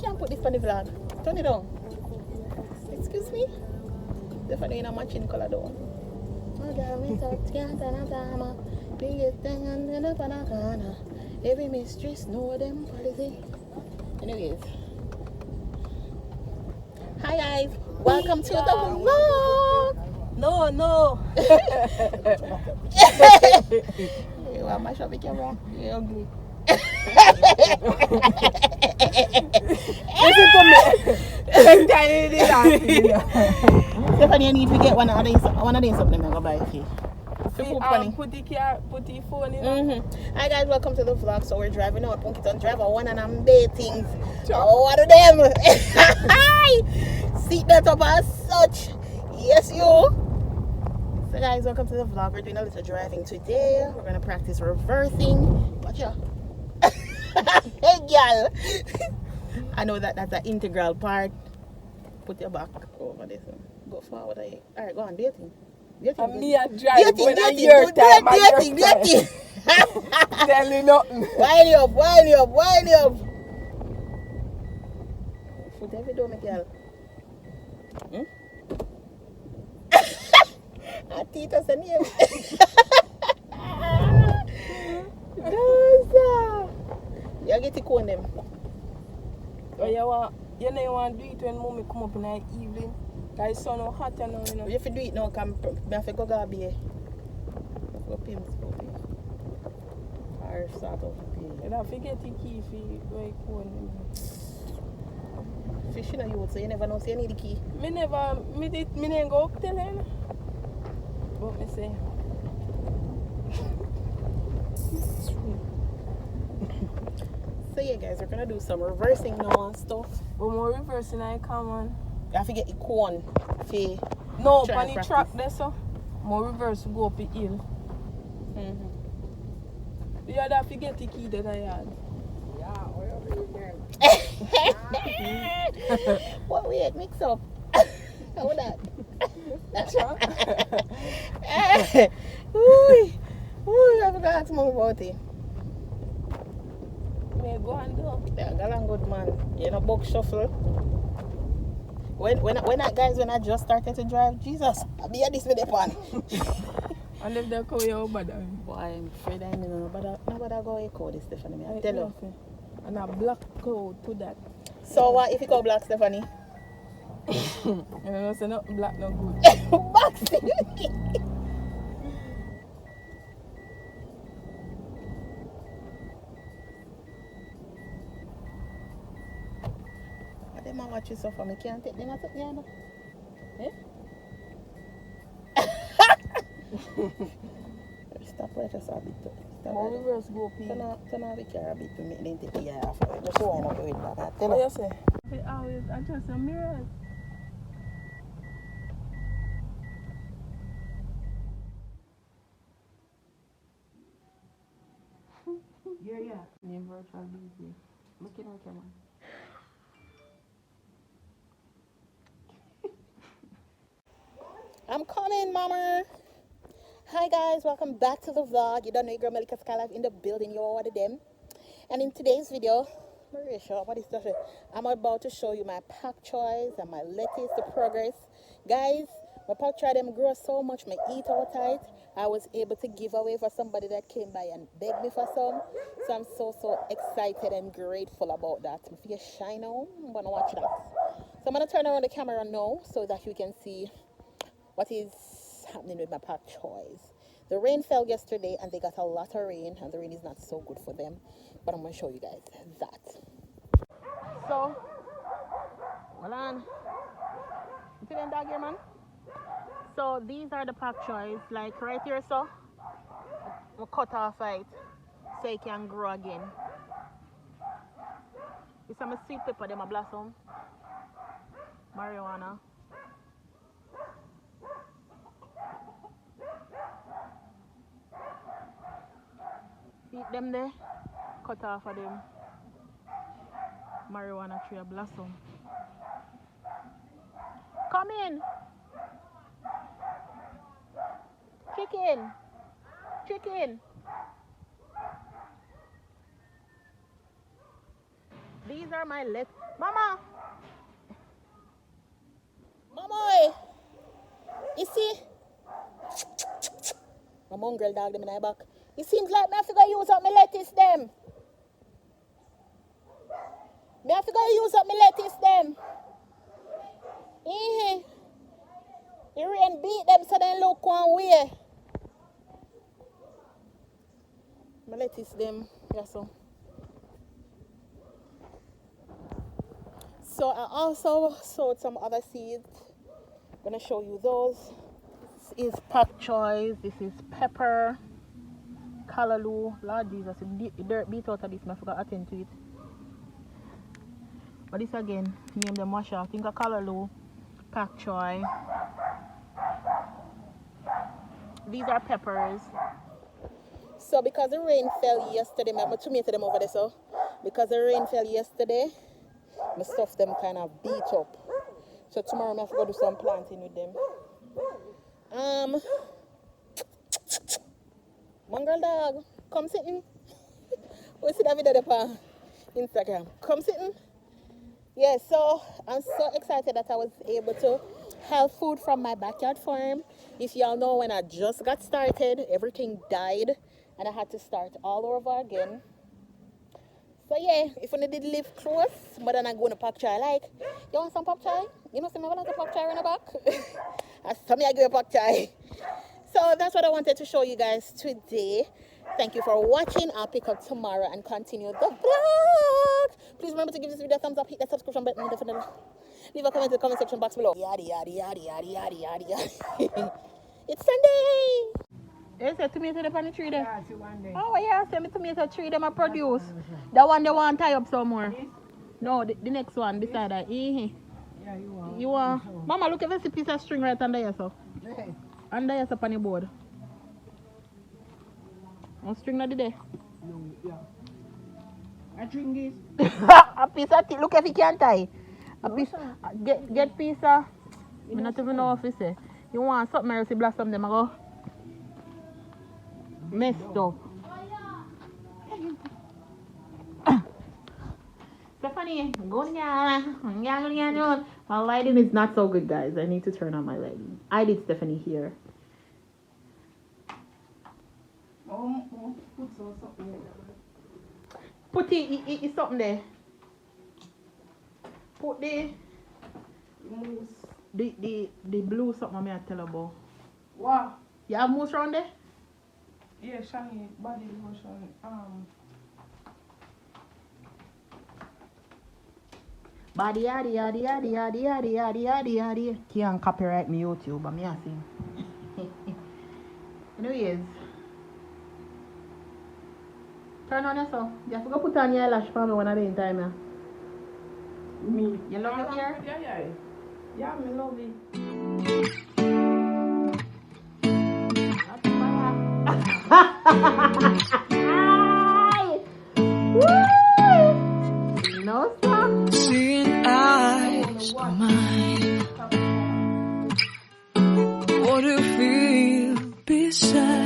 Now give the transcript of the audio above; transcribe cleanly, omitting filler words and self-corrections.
can't put this on the vlog. Turn it on. Excuse me? Definitely in a matching color though. Biggest thing under the banana. Every mistress know them policy. Anyways. Hi guys. Welcome to the vlog. No. You want to mash up the camera? You're ugly. Listen to me. Stephanie, you need to get one of these something I'm gonna buy for you. Put the phone in. Hi guys, welcome to the vlog. So we're driving out Punki driver one and I'm dating. What of them? Seat that up as such. Yes, you. So guys, welcome to the vlog. We're doing a little driving today. We're gonna practice reversing. Watch out. Hey girl. I know that's an integral part. Put your back over this one. Go forward. Alright, go on, dating. And me a drive when I your time. Dating. Tell me nothing. Wind you up. Foot every door, my girl. I teach us a name. You get to cone them. Oh, you want to do it when mommy come up in the evening? Because it's so hot now, you know. You have to do it now, I have to go garbage. Go pimp. Or start off the pay. You have to get the key for you cone them. Fishing on you, so you never know, so you need the key. Me didn't go up till then. But me say. So yeah guys, we're gonna do some reversing now and stuff. But more reversing I come on. You have to get the cone for no, on the track there so. More reverse go up the hill. You have to get the key that I had. Yeah, what weird mix up? How would that? Ooh, I forgot to ask mom about it. May go and do. Yeah, galang good man. You know, book shuffle. When I just started to drive, Jesus, I'll be at this with the pan. And if they call you over there. Boy, I'm afraid I know, but I go echo this, Stephanie. I tell you. And a black code to that. So what if you go black, Stephanie? You know, so not black, no good. Boxing. I didn't watch you so far. I can't take them out of here. Eh? Stop right just a bit. More reverse go up here. Turn out the car a bit to make them take the eye off. Just so I know with that. Tell What her. you say? They always adjust the mirrors. Yeah. Name virtual busy. Look at our camera. I'm coming, mama. Hi guys, welcome back to the vlog. You don't know your girl MelicaSkylife in the building. You're one of them. And in today's video, I'm about to show you my pak choys and my lettuce, the progress. Guys, my pak choy them grow so much, my eat all tight. I was able to give away for somebody that came by and begged me for some. So I'm so excited and grateful about that. If you shine on, I'm gonna watch that. So I'm gonna turn around the camera now so that you can see what is happening with my pak choys. The rain fell yesterday and they got a lot of rain, and the rain is not so good for them, but I'm going to show you guys that. So, hold on. You see them dog here, man? So these are the pak choys, like right here, so we cut off it so it can grow again. This is my sweet pepper, them a blossom, marijuana. See them there, cut off of them. Marijuana tree blossom. Come in. Chicken. These These are my lettuce. Mama! Mama! You see? My mongrel dog them in my back. It seems like me have to go use up my lettuce them. Me have to go use up my lettuce them. The rain beat them so they look one way. My lettuce them. Yeah, so I also sowed some other seeds. I'm gonna show you those. This is pak choy. This is pepper. Callaloo. Lord Jesus, the dirt beat out of this. I forgot to attend to it. But this again, name them wash out. Think of callaloo, pak choy. These are peppers. So because the rain fell yesterday, my tomato them over there. So because the rain fell yesterday, my stuff them kind of beat up. So tomorrow I have to go do some planting with them. Mongrel dog, come sitting. We see that video on Instagram. Come sitting. Yeah, so I'm so excited that I was able to have food from my backyard farm. If y'all know, when I just got started, everything died and I had to start all over again. So yeah, if I did live close, but then I go to pak chai, like, you want some pak chai? You know, some of the pak chai in the back. I saw me, I give you pak chai. So that's what I wanted to show you guys today. Thank you for watching. I'll pick up tomorrow and continue the vlog. Please remember to give this video a thumbs up, hit that subscription button, and definitely leave a comment in the comment section box below. Yaddy, yaddy, yaddy, yaddy, yaddy, yaddy, yaddy. It's Sunday. You said tomato up on the tree there? Yeah, see one day. Oh, yeah, I said my tomato tree them I produce. That one they want to tie up some more. No, the next one beside that. Yeah, you want. You want. Mama, look at this piece of string right under yourself. Hey. Under yourself on the board. No string not there. No, yeah. I drink this. A piece of look if you can tie. A piece. Get piece of. I not even know if you say. You want something else to blossom them I go. Messed up. Stephanie, go down. My lighting is not so good, guys. I need to turn on my lighting. I did Stephanie here. Put it something there. Put the blue something I tell you about. Wow. You have mousse around there? Yeah, shiny body lotion. Body yaddy yaddy yaddy yaddy yaddy yaddy yaddy yaddy. Can't copyright me YouTube, but me I sing. Anyways, turn on yourself. You have to go put on your eyelash for me when I be in time. Yeah. Me. You love your hair? Yeah. Yeah, me love it. No stop. Seeing eyes of mine. What do you feel beside?